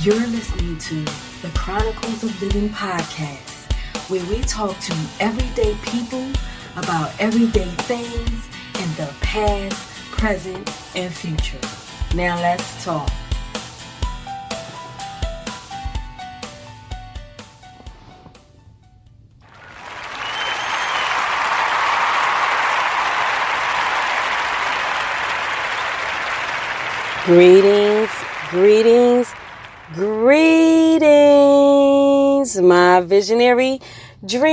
You're listening to the Chronicles of Livin podcast, where we talk to everyday people about everyday things in the past, present, and future. Now let's talk. Greetings, my visionary dreamers.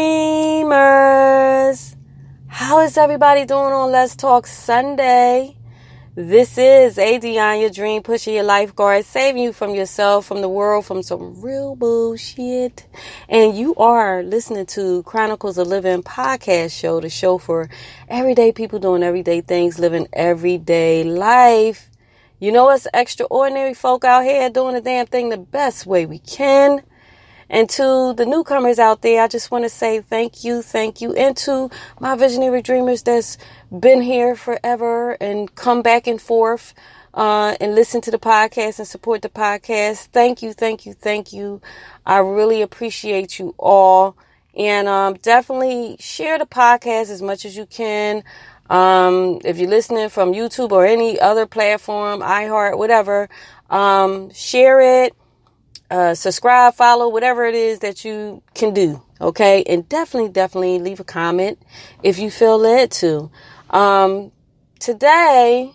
How is everybody doing on Let's Talk Sunday? This is ADionne, your dream pusher, your lifeguard, saving you from yourself, from the world, from some real bullshit. And you are listening to Chronicles of Livin podcast show, the show for everyday people doing everyday things, living everyday life. You know, it's extraordinary folk out here doing the damn thing the best way we can. And to the newcomers out there, I just want to say thank you. And to my visionary dreamers that's been here forever and come back and forth and listen to the podcast and support the podcast. Thank you. I really appreciate you all. And definitely share the podcast as much as you can. If you're listening from YouTube or any other platform, iHeart, whatever, share it, subscribe, follow, whatever it is that you can do. Okay. And definitely leave a comment if you feel led to. Today,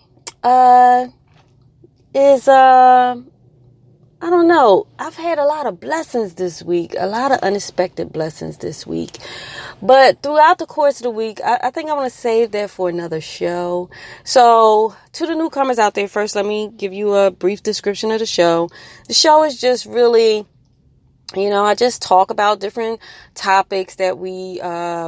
is, I don't know. I've had a lot of blessings this week, a lot of unexpected blessings this week. But throughout the course of the week, I think I want to save that for another show. So to the newcomers out there, first, let me give you a brief description of the show. The show is just really, I just talk about different topics that we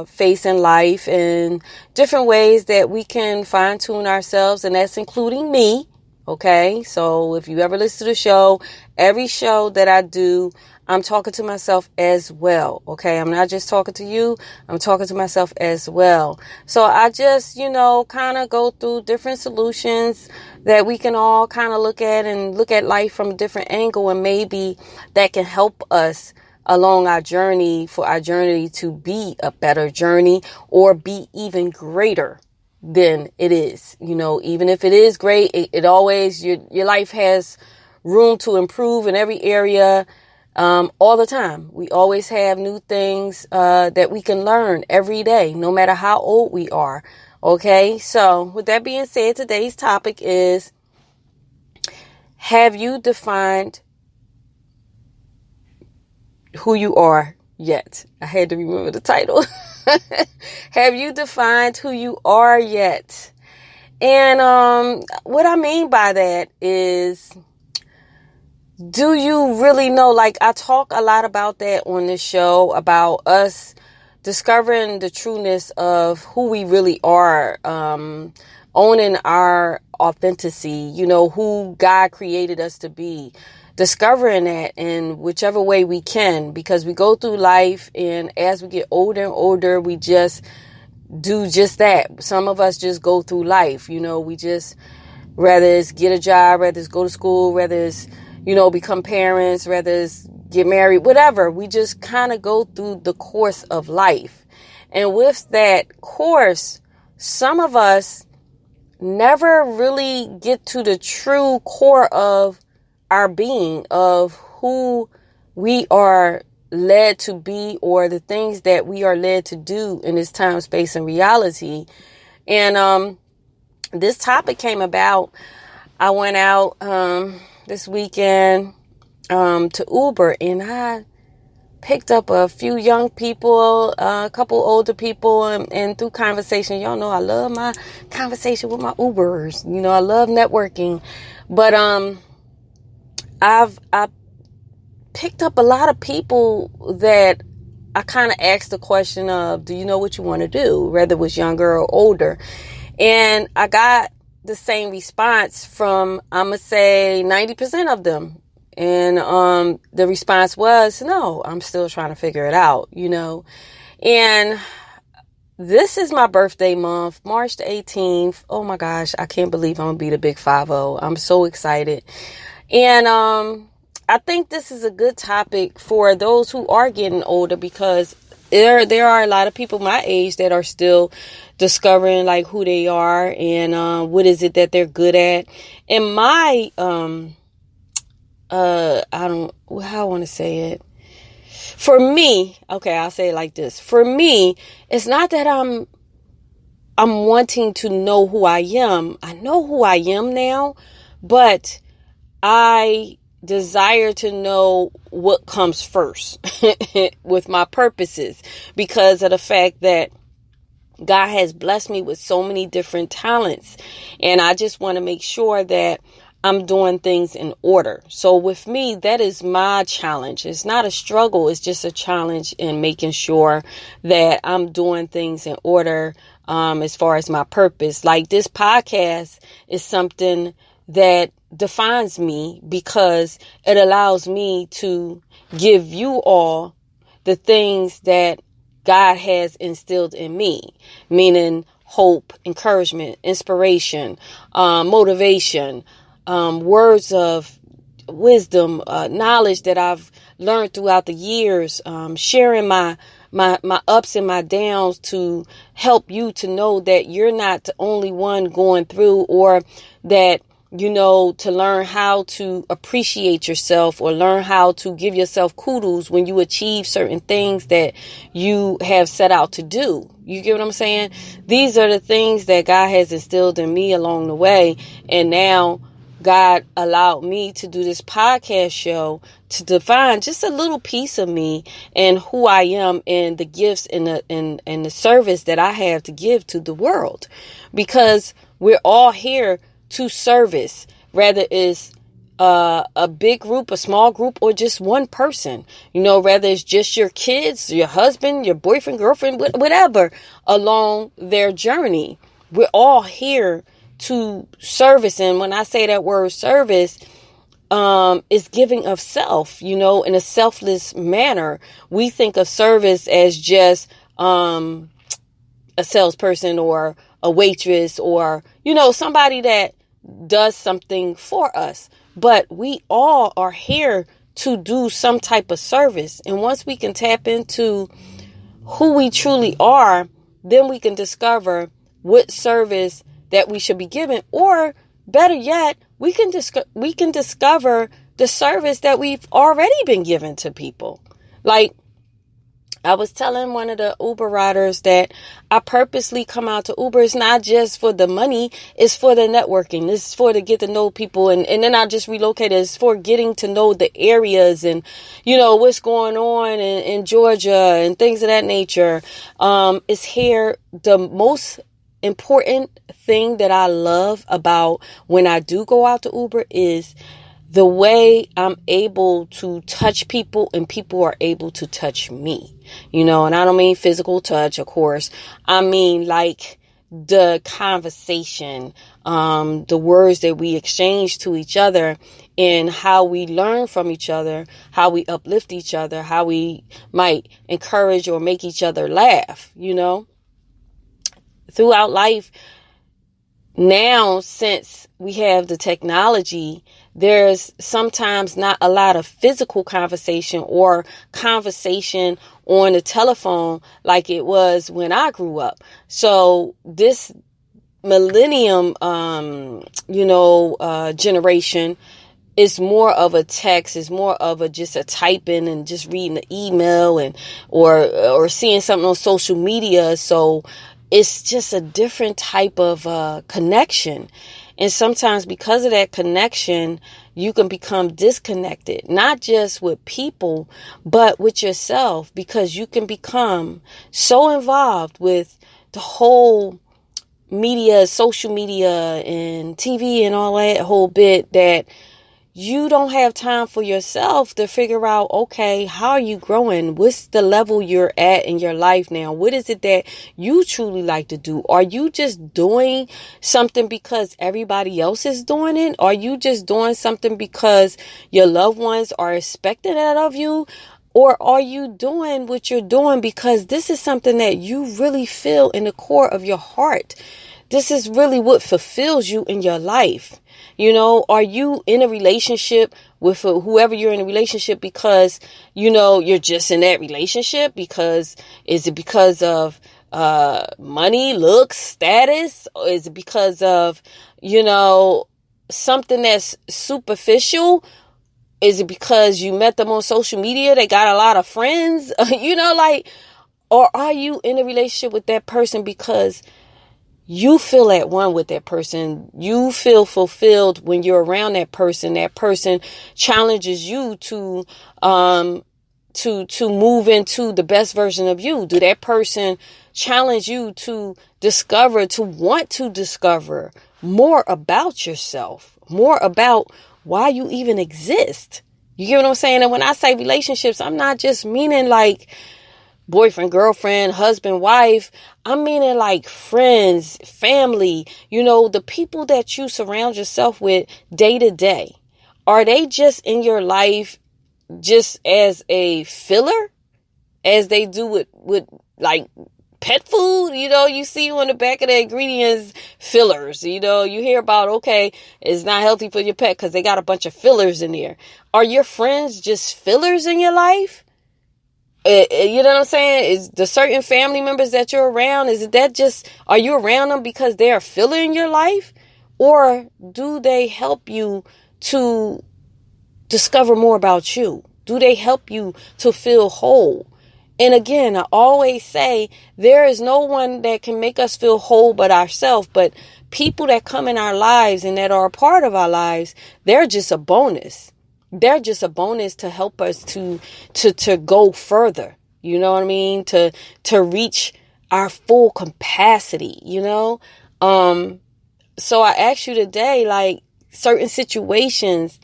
face in life and different ways that we can fine tune ourselves. And that's including me. Okay, so if you ever listen to the show, every show that I do, I'm talking to myself as well. Okay, I'm not just talking to you, I'm talking to myself as well. So I just, kind of go through different solutions that we can all kind of look at life from a different angle, and maybe that can help us along our journey, for our journey to be a better journey or be even greater than it is. Even if it is great, it always, your life has room to improve in every area, all the time. We always have new things that we can learn every day, no matter how old we are. Okay, so with that being said, today's topic is, have you defined who you are yet? I had to remember the title. Have you defined who you are yet? And what I mean by that is, do you really know? Like, I talk a lot about that on this show, about us discovering the trueness of who we really are, owning our authenticity, who God created us to be. Discovering that in whichever way we can, because we go through life, and as we get older and older, we just do just that. Some of us just go through life, we just, whether it's get a job, whether it's go to school, whether it's, become parents, whether it's get married, whatever. We just kind of go through the course of life. And with that course, some of us never really get to the true core of our being, of who we are led to be, or the things that we are led to do in this time, space, and reality. And this topic came about. I went out this weekend to Uber, and I picked up a few young people, a couple older people, and through conversation, y'all know I love my conversation with my Ubers. I love networking, but I picked up a lot of people that I kind of asked the question of, do you know what you want to do? Whether it was younger or older. And I got the same response from, I'm going to say 90% of them. And the response was, no, I'm still trying to figure it out, And this is my birthday month, March the 18th. Oh my gosh, I can't believe I'm going to be the big 50. I'm so excited. And I think this is a good topic for those who are getting older, because there are a lot of people my age that are still discovering like who they are and what is it that they're good at. And my I don't how I want to say it. For me, okay, I'll say it like this. For me, it's not that I'm wanting to know who I am. I know who I am now, but I desire to know what comes first with my purposes, because of the fact that God has blessed me with so many different talents, and I just want to make sure that I'm doing things in order. So with me, that is my challenge. It's not a struggle. It's just a challenge in making sure that I'm doing things in order as far as my purpose. Like this podcast is something that defines me, because it allows me to give you all the things that God has instilled in me, meaning hope, encouragement, inspiration, motivation, words of wisdom, knowledge that I've learned throughout the years, sharing my ups and my downs to help you to know that you're not the only one going through, or that, to learn how to appreciate yourself, or learn how to give yourself kudos when you achieve certain things that you have set out to do. You get what I'm saying? These are the things that God has instilled in me along the way. And now God allowed me to do this podcast show to define just a little piece of me and who I am, and the gifts and the service that I have to give to the world, because we're all here to service, whether it's a big group, a small group, or just one person, whether it's just your kids, your husband, your boyfriend, girlfriend, whatever, along their journey. We're all here to service. And when I say that word service, is giving of self, in a selfless manner. We think of service as just a salesperson or a waitress, or, somebody that does something for us. But we all are here to do some type of service. And once we can tap into who we truly are, then we can discover what service that we should be giving, or better yet, we can discover the service that we've already been given to people. Like I was telling one of the Uber riders that I purposely come out to Uber. It's not just for the money. It's for the networking. It's for to get to know people. And then I just relocated. It's for getting to know the areas and, what's going on in Georgia and things of that nature. It's here. The most important thing that I love about when I do go out to Uber is the way I'm able to touch people and people are able to touch me, and I don't mean physical touch, of course. I mean like the conversation, the words that we exchange to each other, and how we learn from each other, how we uplift each other, how we might encourage or make each other laugh, throughout life. Now, since we have the technology, there's sometimes not a lot of physical conversation or conversation on the telephone like it was when I grew up. So this millennium, generation is more of a text, is more of just a typing and just reading the email and or seeing something on social media. So it's just a different type of connection. And sometimes because of that connection, you can become disconnected, not just with people, but with yourself, because you can become so involved with the whole media, social media and TV and all that whole bit that you don't have time for yourself to figure out, okay, how are you growing? What's the level you're at in your life now? What is it that you truly like to do? Are you just doing something because everybody else is doing it? Are you just doing something because your loved ones are expecting that of you? Or are you doing what you're doing because this is something that you really feel in the core of your heart this is really what fulfills you in your life. You know, are you in a relationship with whoever you're in a relationship because, you know, you're just in that relationship? Because is it because of money, looks, status? Or is it because of, you know, something that's superficial? Is it because you met them on social media? They got a lot of friends, you know, like, or are you in a relationship with that person because you feel at one with that person? You feel fulfilled when you're around that person. That person challenges you to move into the best version of you. Do that person challenge you to want to discover more about yourself, more about why you even exist? You get what I'm saying? And when I say relationships, I'm not just meaning like boyfriend, girlfriend, husband, wife. I'm meaning like friends, family, you know, the people that you surround yourself with day to day. Are they just in your life just as a filler, as they do with like pet food? You know, you see on the back of the ingredients, fillers. You know, you hear about, okay, it's not healthy for your pet because they got a bunch of fillers in there. Are your friends just fillers in your life? You know what I'm saying? Is the certain family members that you're around, are you around them because they're a filler in your life? Or do they help you to discover more about you? Do they help you to feel whole? And again, I always say there is no one that can make us feel whole but ourselves. But people that come in our lives and that are a part of our lives, they're just a bonus. They're just a bonus to help us to go further. You know what I mean? To reach our full capacity, you know? So I ask you today, like certain situations,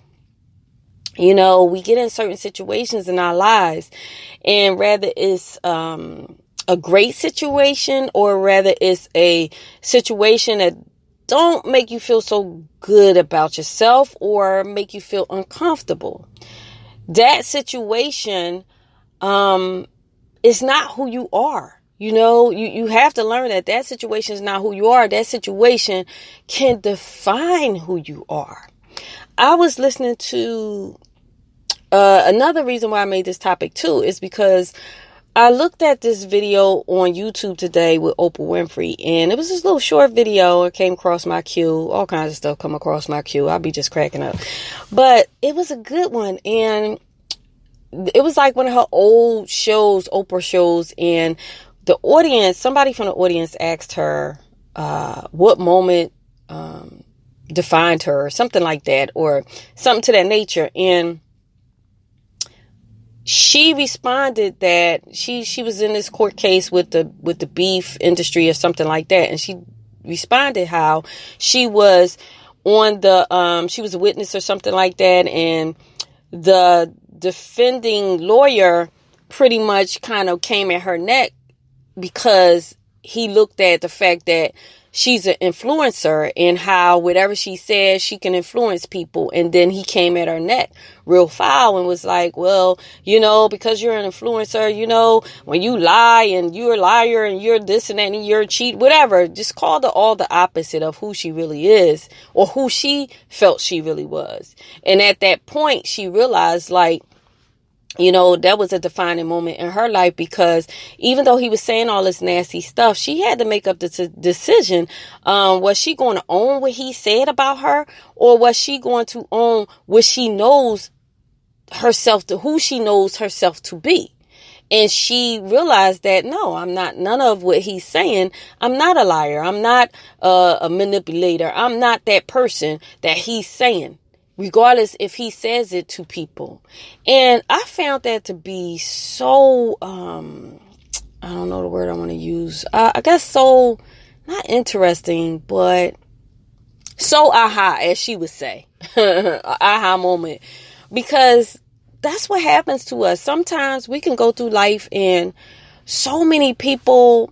you know, we get in certain situations in our lives, and rather it's a great situation or rather it's a situation that don't make you feel so good about yourself or make you feel uncomfortable. That situation is not who you are. You know, you have to learn that situation is not who you are. That situation can define who you are. I was listening to another reason why I made this topic too is because I looked at this video on YouTube today with Oprah Winfrey, and it was this little short video. It came across my queue. All kinds of stuff come across my queue. I'll be just cracking up. But it was a good one, and it was like one of her old shows, Oprah shows, and the audience, somebody from the audience asked her what moment defined her, or something like that, or something to that nature, and she responded that she was in this court case with the beef industry or something like that. And she responded how she was she was a witness or something like that. And the defending lawyer pretty much kind of came at her neck because he looked at the fact that she's an influencer and how whatever she says, she can influence people. And then he came at her neck real foul and was like, well, you know, because you're an influencer, you know, when you lie and you're a liar and you're this and that and you're a cheat, whatever, just call her all the opposite of who she really is or who she felt she really was. And at that point, she realized, like, you know, that was a defining moment in her life, because even though he was saying all this nasty stuff, she had to make up the decision. Was she going to own what he said about her, or was she going to own what she knows herself to, who she knows herself to be? And she realized that, no, I'm not none of what he's saying. I'm not a liar. I'm not a manipulator. I'm not that person that he's saying, regardless if he says it to people. And I found that to be so, I don't know the word I want to use. I guess so, not interesting, but so aha, as she would say, aha moment. Because that's what happens to us. Sometimes we can go through life and so many people,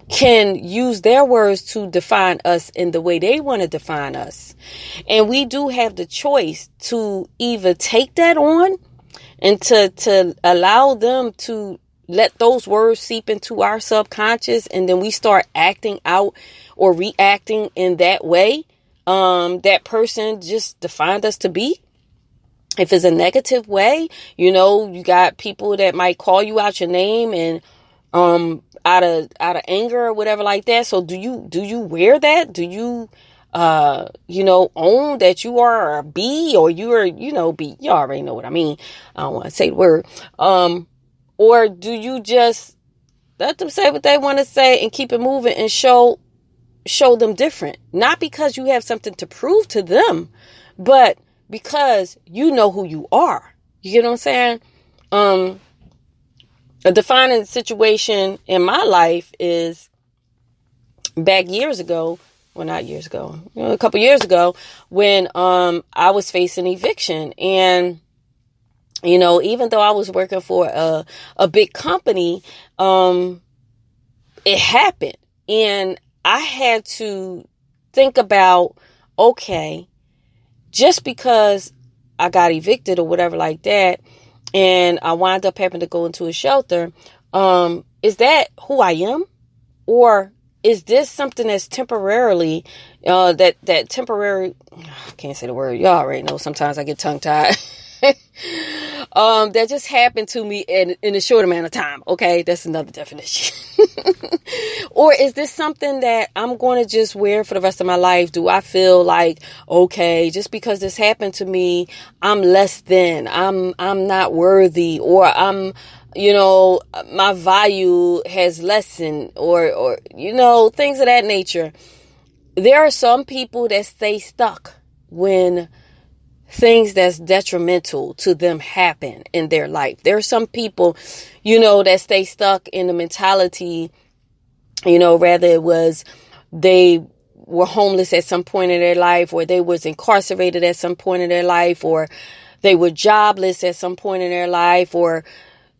can use their words to define us in the way they want to define us. And we do have the choice to either take that on and to allow them to let those words seep into our subconscious, and then we start acting out or reacting in that way, that person just defined us to be. If it's a negative way, you got people that might call you out your name and out of anger or whatever like that. So do you wear that? Do you own that you are a B, or you are, B? You already know what I mean. I don't want to say the word. Or do you just let them say what they want to say and keep it moving and show them different? Not because you have something to prove to them, but because you know who you are. You get what I'm saying? A defining situation in my life is back years ago. Well, not years ago, a couple years ago, when I was facing eviction. And even though I was working for a big company, it happened. And I had to think about, okay, just because I got evicted or whatever like that, and I wound up having to go into a shelter, is that who I am? Or is this something that's temporarily, that temporary, I can't say the word, y'all already know, sometimes I get tongue tied. That just happened to me in a short amount of time. Okay, that's another definition. Or is this something that I'm going to just wear for the rest of my life? Do I feel like, okay, just because this happened to me, I'm less than, I'm not worthy, or I'm, my value has lessened, or things of that nature. There are some people that stay stuck when things that's detrimental to them happen in their life. There are some people, that stay stuck in the mentality, rather it was they were homeless at some point in their life, or they was incarcerated at some point in their life, or they were jobless at some point in their life, or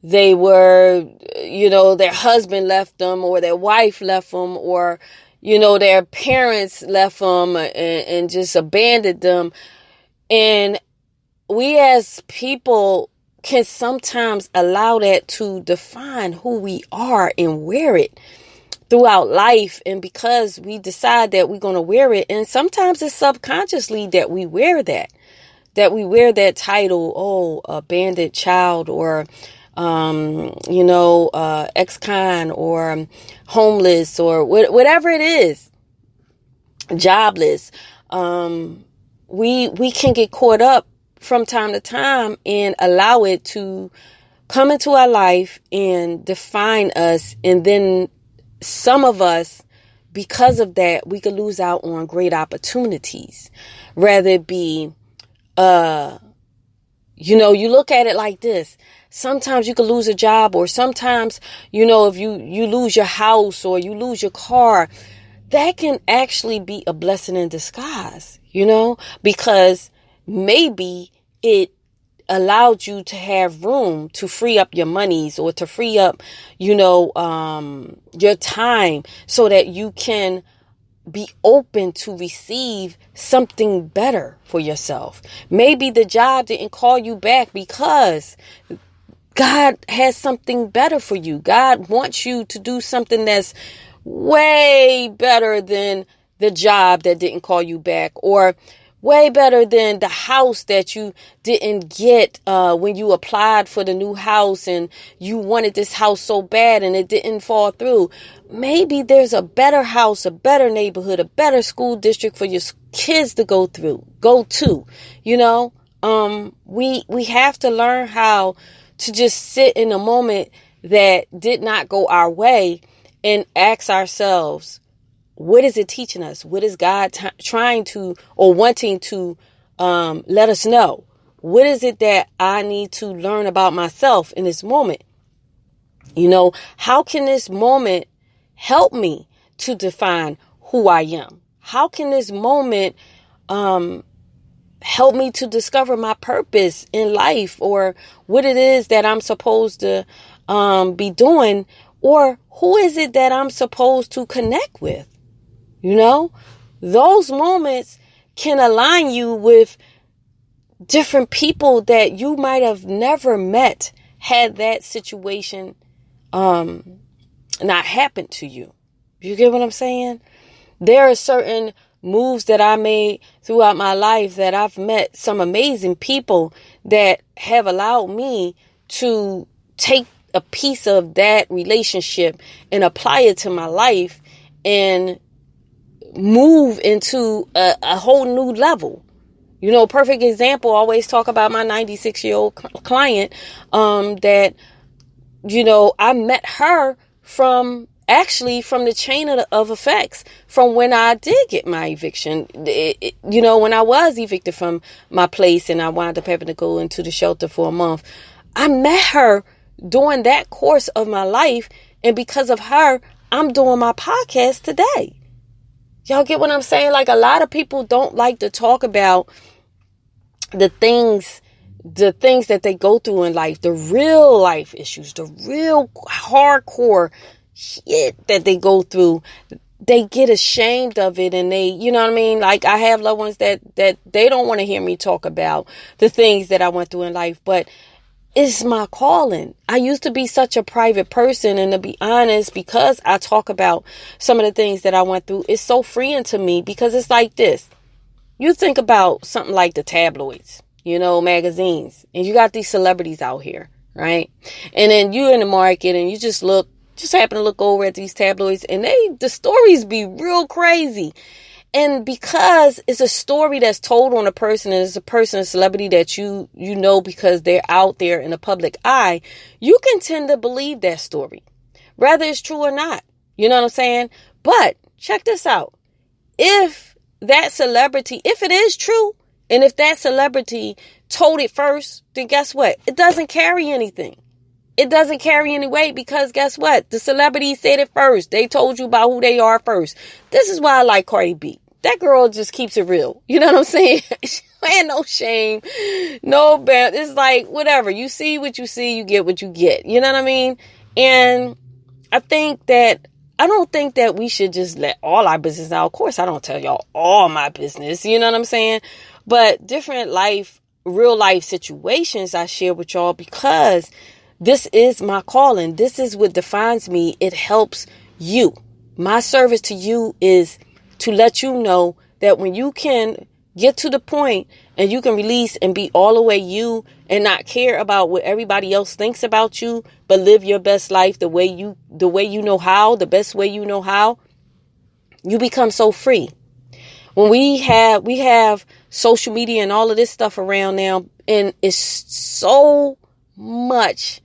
they were, their husband left them, or their wife left them, or, their parents left them and just abandoned them. And we as people can sometimes allow that to define who we are and wear it throughout life. And because we decide that we're going to wear it, and sometimes it's subconsciously that we wear that title, abandoned child, or, ex-con, or homeless, or whatever it is, jobless. We can get caught up from time to time and allow it to come into our life and define us. And then some of us, because of that, we could lose out on great opportunities. Rather it be, you look at it like this. Sometimes you could lose a job, or sometimes, if you lose your house or you lose your car, that can actually be a blessing in disguise, because maybe it allowed you to have room to free up your monies, or to free up, your time, so that you can be open to receive something better for yourself. Maybe the job didn't call you back because God has something better for you. God wants you to do something that's way better than the job that didn't call you back, or way better than the house that you didn't get when you applied for the new house, and you wanted this house so bad and it didn't fall through. Maybe there's a better house, a better neighborhood, a better school district for your kids to go to. We have to learn how to just sit in a moment that did not go our way and ask ourselves, what is it teaching us? What is God trying to, or wanting to let us know? What is it that I need to learn about myself in this moment? How can this moment help me to define who I am? How can this moment help me to discover my purpose in life, or what it is that I'm supposed to be doing, or who is it that I'm supposed to connect with? Those moments can align you with different people that you might have never met had that situation not happen to you. You get what I'm saying? There are certain moves that I made throughout my life that I've met some amazing people that have allowed me to take a piece of that relationship and apply it to my life and move into a whole new level. You know, perfect example, I always talk about my 96-year-old client that, you know, I met her from the chain of effects from when I did get my eviction. You know, when I was evicted from my place and I wound up having to go into the shelter for a month, I met her during that course of my life. And because of her, I'm doing my podcast today. Y'all get what I'm saying? Like, a lot of people don't like to talk about the things that they go through in life, the real life issues, the real hardcore shit that they go through. They get ashamed of it, and they, you know what I mean? Like, I have loved ones that they don't want to hear me talk about the things that I went through in life, but it's my calling. I used to be such a private person, and to be honest, because I talk about some of the things that I went through, it's so freeing to me, because it's like this. You think about something like the tabloids, you know, magazines, and you got these celebrities out here, right? And then you in the market and you just happen to look over at these tabloids, and the stories be real crazy. And because it's a story that's told on a person, and it's a celebrity that you know because they're out there in the public eye, you can tend to believe that story, whether it's true or not. You know what I'm saying? But check this out. If that celebrity, if it is true, and if that celebrity told it first, then guess what? It doesn't carry anything. It doesn't carry any weight, because guess what? The celebrity said it first. They told you about who they are first. This is why I like Cardi B. That girl just keeps it real. You know what I'm saying? She ain't no shame, no bad. It's like, whatever. You see what you see, you get what you get. You know what I mean? And I don't think that we should just let all our business out. Of course, I don't tell y'all all my business. You know what I'm saying? But different real life situations I share with y'all, because this is my calling. This is what defines me. It helps you. My service to you is to let you know that when you can get to the point and you can release and be all the way you and not care about what everybody else thinks about you, but live your best life the way you know how, the best way you know how, you become so free. When we have social media and all of this stuff around now, and it's so much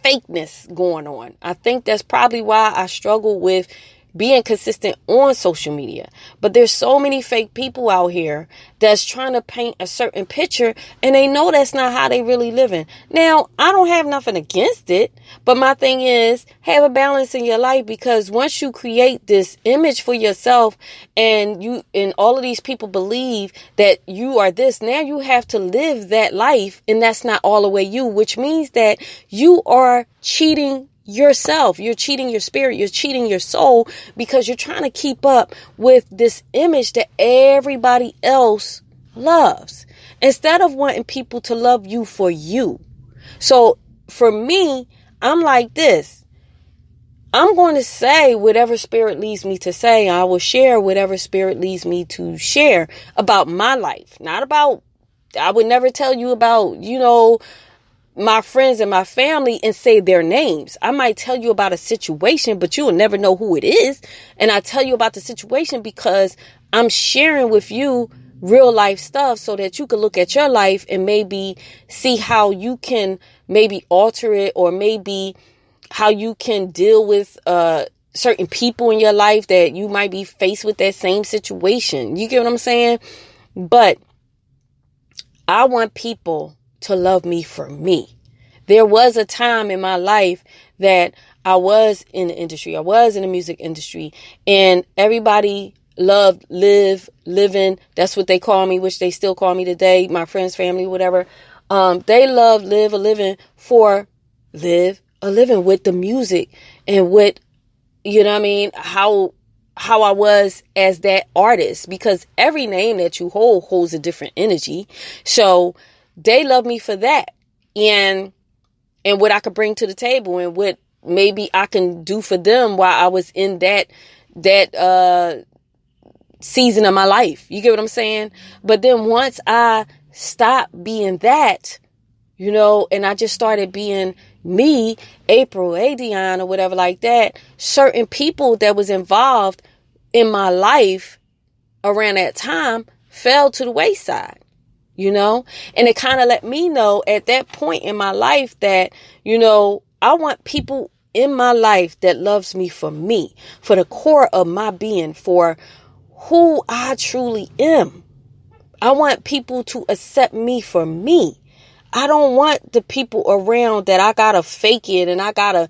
fakeness going on. I think that's probably why I struggle with being consistent on social media. But there's so many fake people out here that's trying to paint a certain picture, and they know that's not how they really living. Now, I don't have nothing against it, but my thing is, have a balance in your life, because once you create this image for yourself and all of these people believe that you are this, now you have to live that life, and that's not all the way you, which means that you are cheating yourself. You're cheating your spirit. You're cheating your soul, because you're trying to keep up with this image that everybody else loves, instead of wanting people to love you for you. So for me, I'm like this. I'm going to say whatever spirit leads me to say. I will share whatever spirit leads me to share about my life. I would never tell you about, my friends and my family and say their names. I might tell you about a situation, but you will never know who it is. And I tell you about the situation because I'm sharing with you real life stuff so that you can look at your life and maybe see how you can maybe alter it, or maybe how you can deal with certain people in your life that you might be faced with that same situation. You get what I'm saying? But I want people to love me for me. There was a time in my life that I was in the industry. I was in the music industry, and everybody loved Livin. That's what they call me, which they still call me today. My friends, family, whatever. They love Live a Livin for Live a Livin with the music and with, how I was as that artist, because every name that you hold holds a different energy. So they love me for that, and what I could bring to the table, and what maybe I can do for them while I was in that season of my life. You get what I'm saying? But then once I stopped being that, and I just started being me, April, ADionne, or whatever like that, certain people that was involved in my life around that time fell to the wayside, and it kind of let me know at that point in my life that, I want people in my life that loves me, for the core of my being, for who I truly am. I want people to accept me for me. I don't want the people around that I gotta fake it and I gotta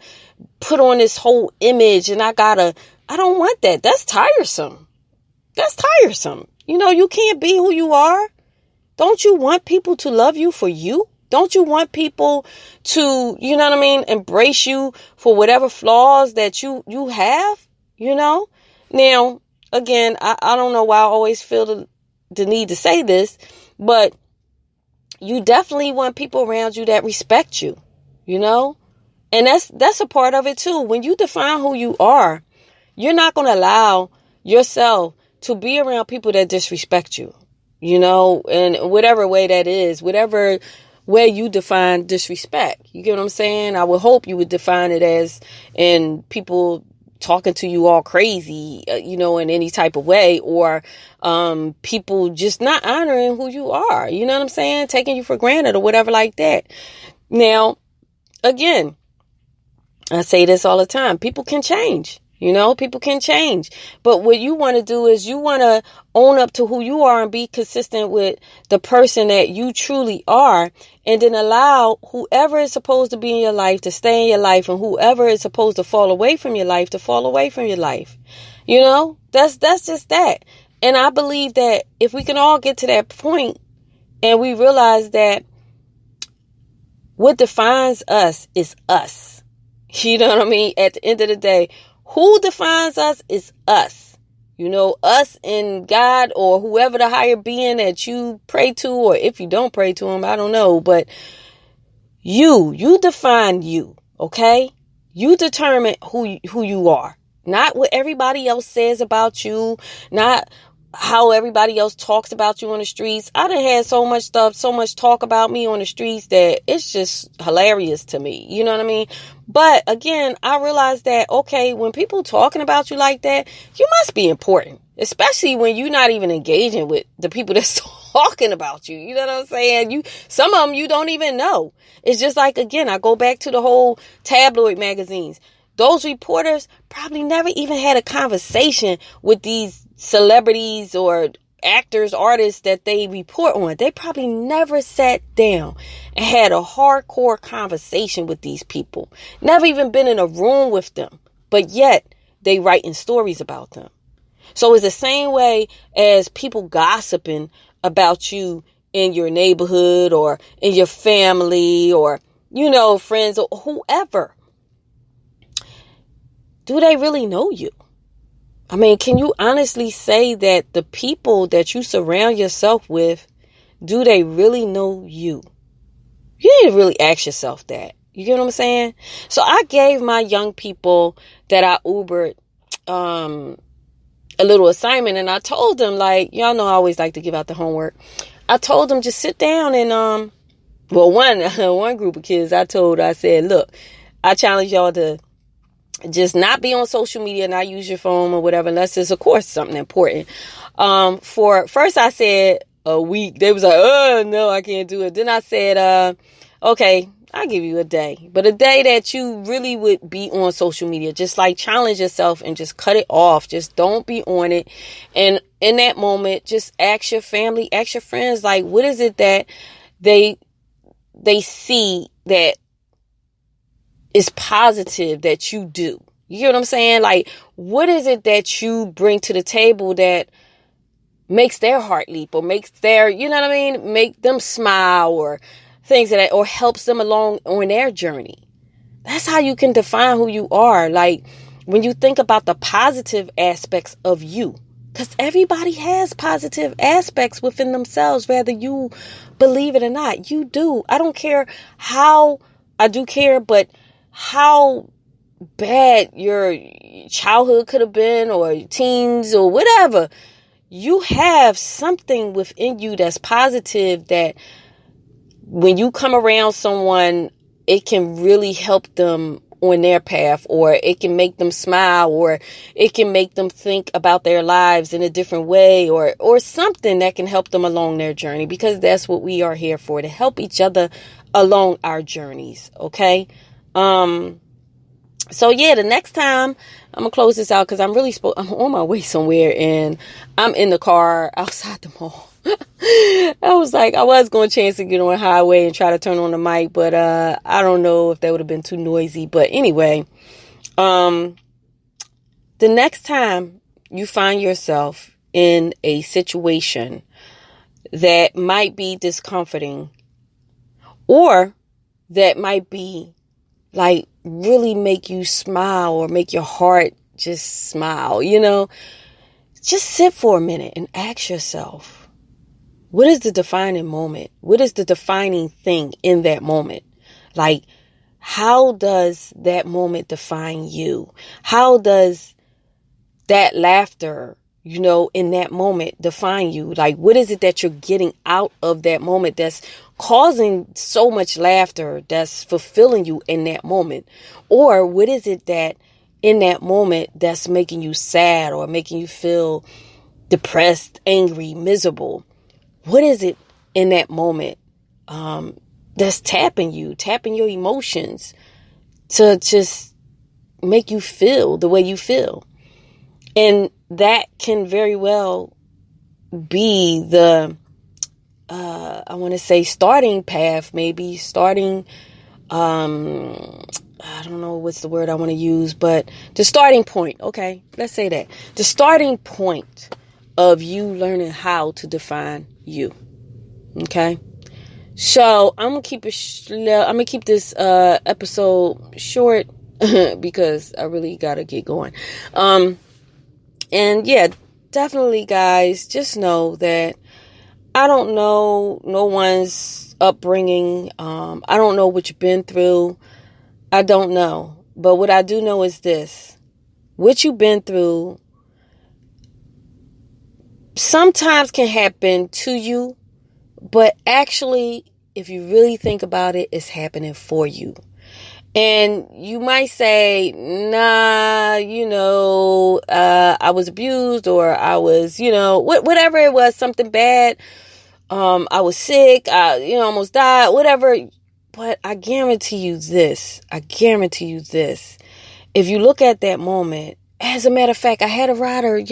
put on this whole image and I don't want that. That's tiresome. You can't be who you are. Don't you want people to love you for you? Don't you want people to, embrace you for whatever flaws that you have, Now, again, I don't know why I always feel the need to say this, but you definitely want people around you that respect you, and that's a part of it too. When you define who you are, you're not going to allow yourself to be around people that disrespect you, in whatever way that is, whatever way you define disrespect. You get what I'm saying? I would hope you would define it as in people talking to you all crazy, in any type of way, or people just not honoring who you are. You know what I'm saying? Taking you for granted or whatever like that. Now, again, I say this all the time. People can change. People can change. But what you want to do is you want to own up to who you are and be consistent with the person that you truly are. And then allow whoever is supposed to be in your life to stay in your life, and whoever is supposed to fall away from your life to fall away from your life. That's just that. And I believe that if we can all get to that point and we realize that what defines us is us. You know what I mean? At the end of the day, who defines us is us. Us and God or whoever the higher being that you pray to, or if you don't pray to him, I don't know. But you define you, okay? You determine who you are. Not what everybody else says about you, not how everybody else talks about you on the streets. I done had so much talk about me on the streets that it's just hilarious to me. You know what I mean? But again, I realized that, okay, when people talking about you like that, you must be important, especially when you're not even engaging with the people that's talking about you. You know what I'm saying? Some of them you don't even know. It's just like, again, I go back to the whole tabloid magazines. Those reporters probably never even had a conversation with these celebrities or actors, artists that they report on. They probably never sat down and had a hardcore conversation with these people. Never even been in a room with them. But yet they writing stories about them. So it's the same way as people gossiping about you in your neighborhood or in your family or, friends or whoever. Do they really know you? I mean, can you honestly say that the people that you surround yourself with, do they really know you? You need to really ask yourself that. You get what I'm saying? So I gave my young people that I Ubered a little assignment, and I told them, like, y'all know I always like to give out the homework. I told them just sit down and one group of kids I said, look, I challenge y'all to just not be on social media, not use your phone or whatever, unless it's, of course, something important. For first I said a week. They was like, oh, no, I can't do it. Then I said, okay, I'll give you a day. But a day that you really would be on social media. Just like challenge yourself and just cut it off. Just don't be on it. And in that moment, just ask your family, ask your friends, like, what is it that they see that is positive that you do? You get what I'm saying? Like, what is it that you bring to the table that makes their heart leap or makes their, you know what I mean? Make them smile or things like that, or helps them along on their journey. That's how you can define who you are. Like, when you think about the positive aspects of you, because everybody has positive aspects within themselves, whether you believe it or not. You do. I don't care how, I do care, but how bad your childhood could have been, or teens, or whatever, you have something within you that's positive, that when you come around someone, it can really help them on their path, or it can make them smile, or it can make them think about their lives in a different way, or something that can help them along their journey, because that's what we are here for, to help each other along our journeys. Okay. So yeah, the next time I'm gonna close this out, because I'm on my way somewhere, and I'm in the car outside the mall. I was going to chance to get on the highway and try to turn on the mic, but I don't know if that would have been too noisy. But anyway, the next time you find yourself in a situation that might be discomforting, or that might be like really make you smile, or make your heart just smile, just sit for a minute and ask yourself, what is the defining moment? What is the defining thing in that moment? Like, how does that moment define you? How does that laughter, in that moment define you? Like, what is it that you're getting out of that moment that's causing so much laughter, that's fulfilling you in that moment? Or what is it that in that moment that's making you sad, or making you feel depressed, angry, miserable? What is it in that moment that's tapping your emotions to just make you feel the way you feel? And that can very well be the, I want to say, starting path, maybe starting, I don't know what's the word I want to use, but the starting point. Okay, let's say that. The starting point of you learning how to define you. Okay? So I'm gonna keep this episode short because I really gotta get going. And yeah, definitely, guys, just know that I don't know no one's upbringing. I don't know what you've been through. I don't know. But what I do know is this: what you've been through sometimes can happen to you, but actually, if you really think about it, it's happening for you. And you might say, nah, I was abused, or I was, whatever it was, something bad. I was sick, I almost died, whatever. But I guarantee you this. If you look at that moment, as a matter of fact, I had a rider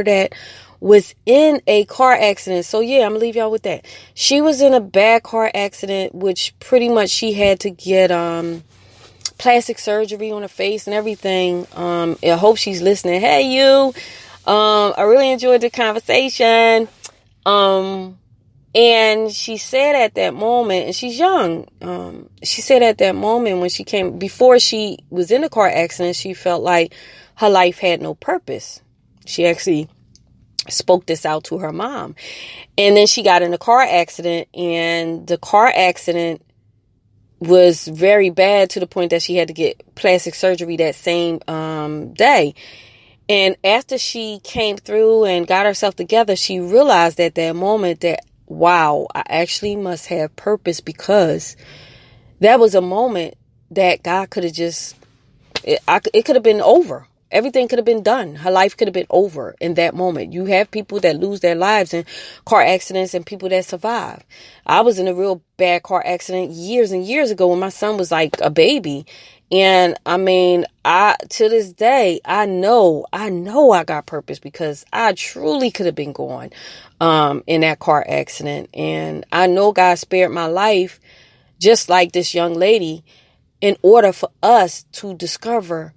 that was in a car accident. So yeah, I'm gonna leave y'all with that. She was in a bad car accident, which pretty much she had to get plastic surgery on her face and everything. I hope she's listening. Hey, you. I really enjoyed the conversation. And she said at that moment, and she's young, she said at that moment before she was in the car accident, she felt like her life had no purpose. She actually spoke this out to her mom. And then she got in a car accident, and the car accident was very bad to the point that she had to get plastic surgery that same day. And after she came through and got herself together, she realized at that moment that, wow, I actually must have purpose, because that was a moment that God could have it could have been over. Everything could have been done. Her life could have been over in that moment. You have people that lose their lives in car accidents and people that survive. I was in a real bad car accident years and years ago when my son was like a baby. And I mean, to this day, I know I got purpose, because I truly could have been gone in that car accident. And I know God spared my life, just like this young lady, in order for us to discover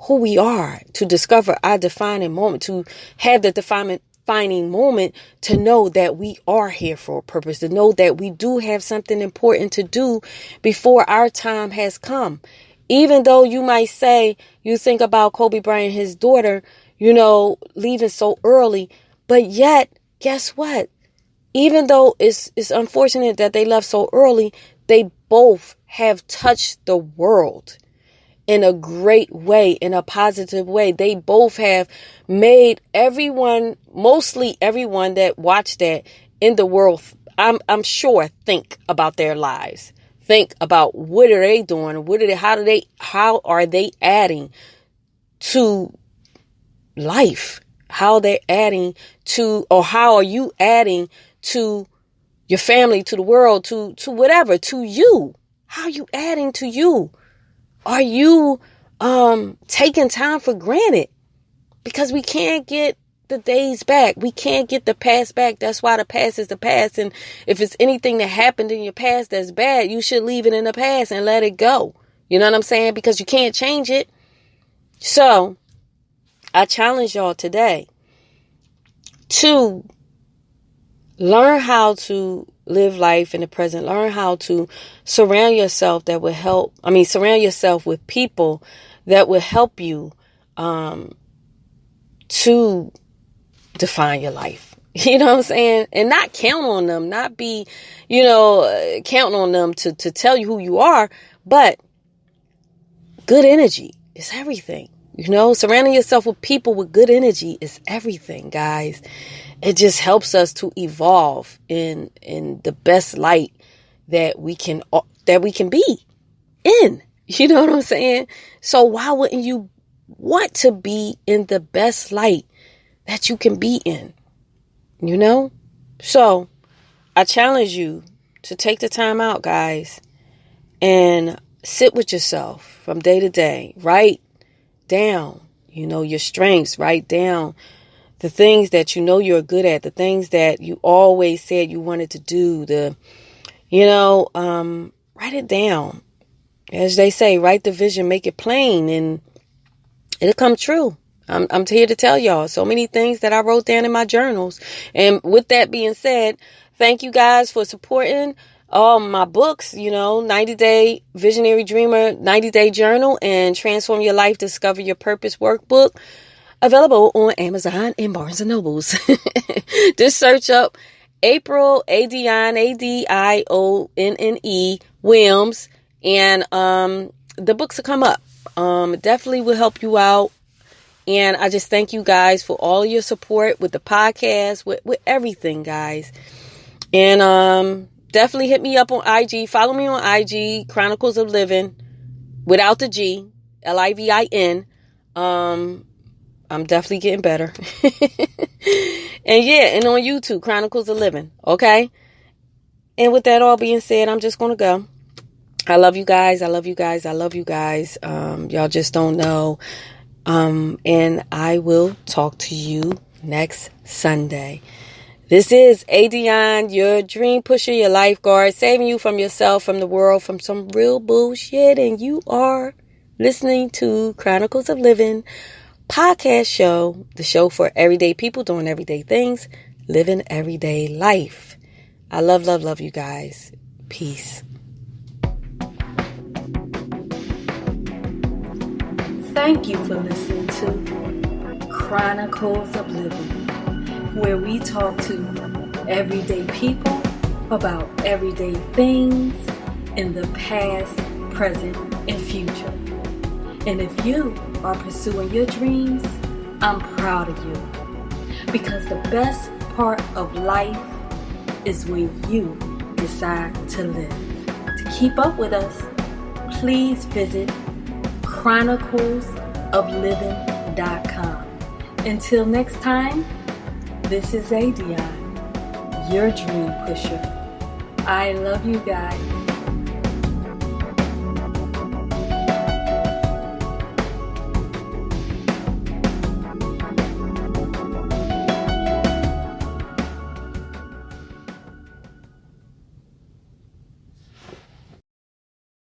who we are, to discover our defining moment, to have the defining moment, to know that we are here for a purpose, to know that we do have something important to do before our time has come. Even though you might say, you think about Kobe Bryant, his daughter, leaving so early, but yet, guess what? Even though it's unfortunate that they left so early, they both have touched the world. in a great way, in a positive way. They both have made mostly everyone that watched that in the world, I'm sure, think about their lives. Think about what are they doing? How are they adding to life? How they're adding to, or how are you adding to your family, to the world, to whatever, to you? How are you adding to you? Are you taking time for granted? Because we can't get the days back. We can't get the past back. That's why the past is the past. And if it's anything that happened in your past that's bad, you should leave it in the past and let it go. You know what I'm saying? Because you can't change it. So I challenge y'all today to learn how to live life in the present. Learn how to surround yourself surround yourself with people that will help you to define your life. You know what I'm saying? And not count on them, not be, counting on them to tell you who you are, but good energy is everything. Surrounding yourself with people with good energy is everything, guys. It just helps us to evolve in the best light that we can be in. You know what I'm saying? So why wouldn't you want to be in the best light that you can be in? So I challenge you to take the time out, guys, and sit with yourself from day to day. Write down, your strengths. Write down the things that you're good at, the things that you always said you wanted to do, write it down. As they say, write the vision, make it plain, and it'll come true. I'm here to tell y'all so many things that I wrote down in my journals. And with that being said, thank you guys for supporting all my books, 90-Day Visionary Dreamer, 90-Day Journal, and Transform Your Life, Discover Your Purpose Workbook. Available on Amazon and Barnes & Nobles. Just search up April, ADionne, ADionne, Williams, and the books will come up. Definitely will help you out. And I just thank you guys for all your support with the podcast, with everything, guys. And definitely hit me up on IG. Follow me on IG, Chronicles of Livin, without the G, Livin. I'm definitely getting better. and on YouTube, Chronicles of Livin. Okay? And with that all being said, I'm just going to go. I love you guys. I love you guys. I love you guys. Y'all just don't know. And I will talk to you next Sunday. This is ADionne, your dream pusher, your lifeguard, saving you from yourself, from the world, from some real bullshit. And you are listening to Chronicles of Livin podcast show, the show for everyday people doing everyday things, living everyday life. I love you guys. Peace. Thank you for listening to Chronicles of Livin, where we talk to everyday people about everyday things in the past, present, and future. And if you are pursuing your dreams, I'm proud of you. Because the best part of life is when you decide to live. To keep up with us, please visit chroniclesoflivin.com. Until next time, this is ADionne, your dream pusher. I love you guys.